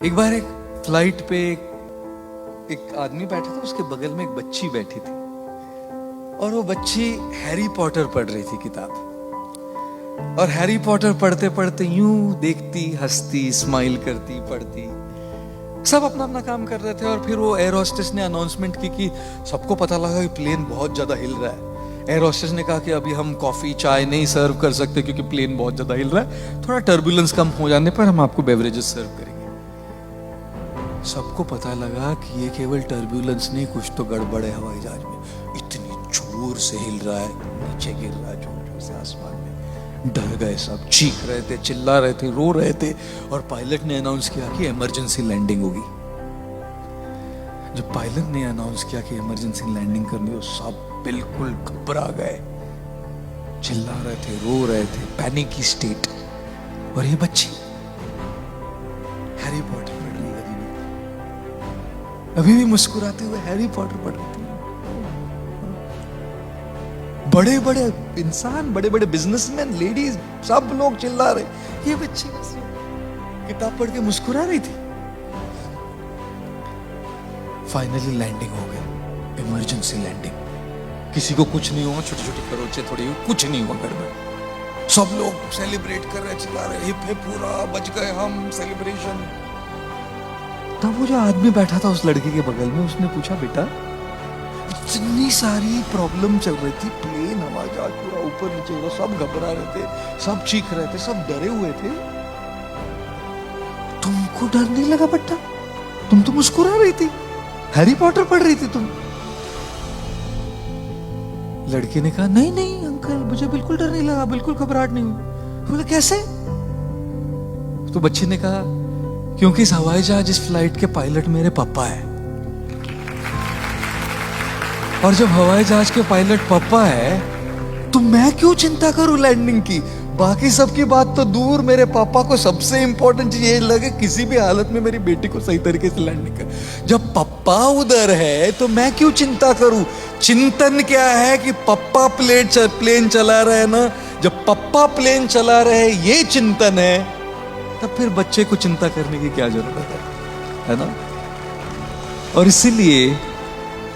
एक बार एक फ्लाइट पे एक आदमी बैठा था, उसके बगल में एक बच्ची बैठी थी और वो बच्ची हैरी पॉटर पढ़ रही थी किताब। और हैरी पॉटर पढ़ते पढ़ते यूं देखती, हंसती, स्माइल करती, पढ़ती। सब अपना अपना काम कर रहे थे और फिर वो एयर होस्टेस ने अनाउंसमेंट की कि सबको पता लगा कि प्लेन बहुत ज्यादा हिल रहा है। एयर होस्टेस ने कहा कि अभी हम कॉफी चाय नहीं सर्व कर सकते क्योंकि प्लेन बहुत ज्यादा हिल रहा है, थोड़ा टर्बुलेंस कम हो जाने पर हम आपको बेवरेजेस सर्व करेंगे। सबको पता लगा कि ये केवल टर्बुलेंस नहीं, कुछ तो गड़बड़ है हवाई जहाज में। इतनी जोर से हिल रहा है, नीचे गिर रहा है जोर जोर से आसमान में। डर गए सब, चीख रहे थे, चिल्ला रहे थे, रो रहे थे। और पायलट ने अनाउंस किया कि इमरजेंसी लैंडिंग होगी। जब पायलट ने अनाउंस किया कि इमरजेंसी लैंडिंग करनी हो, सब बिल्कुल घबरा गए, चिल्ला रहे थे, रो रहे थे, पैनिक की स्टेट। और ये बच्ची हैरी पॉटर पढ़ रही है, अभी भी मुस्कुराते हुए हैरी पॉटर पढ़ रही थी। बड़े बड़े इंसान, बड़े बड़े बिजनेसमैन, लेडीज, सब लोग चिल्ला रहे, ये बच्ची किताब पढ़ के मुस्कुरा रही थी। फाइनली लैंडिंग हो गई, इमरजेंसी लैंडिंग। किसी को कुछ नहीं हुआ, छोटी छोटी खरोंचे थोड़ी, कुछ नहीं हुआ गड़बड़। सब लोग सेलिब्रेट कर रहे, चिल्ला रहे, हिप हिप पूरा, बच गए हम, सेलिब्रेशन। तब वो जो आदमी बैठा था उस लड़के के बगल में, उसने पूछा, बेटा इतनी सारी प्रॉब्लम चल रही थी, प्लेन हवाई जहाज पूरा ऊपर नीचे हो रहा, सब घबरा रहे थे, सब चीख रहे थे, सब डरे हुए थे, तुमको डर नहीं लगा बेटा? तुम तो मुस्कुरा रही थी, हैरी पॉटर पढ़ रही थी तुम। लड़के ने कहा, नहीं नहीं अंकल, मुझे बिल्कुल डर नहीं लगा, बिल्कुल घबराहट नहीं हुई। बोले कैसे? तो बच्चे ने कहा, क्योंकि इस हवाई जहाज, इस फ्लाइट के पायलट मेरे पापा है। और जब हवाई जहाज के पायलट पापा है तो मैं क्यों चिंता करूं लैंडिंग की? बाकी सबकी बात तो दूर, मेरे पापा को सबसे इंपॉर्टेंट चीज ये लगे किसी भी हालत में मेरी बेटी को सही तरीके से लैंडिंग कर। जब पापा उधर है तो मैं क्यों चिंता करूं? चिंतन क्या है कि पापा प्लेन चला रहे ना, जब पापा प्लेन चला रहे ये चिंतन है, तब फिर बच्चे को चिंता करने की क्या जरूरत है ना? और इसीलिए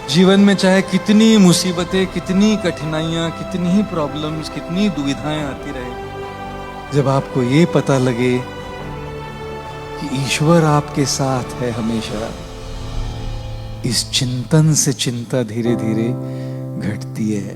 जीवन में चाहे कितनी मुसीबतें, कितनी कठिनाइयां, कितनी ही प्रॉब्लम्स, कितनी दुविधाएं आती रहे, जब आपको ये पता लगे कि ईश्वर आपके साथ है हमेशा, इस चिंतन से चिंता धीरे धीरे घटती है।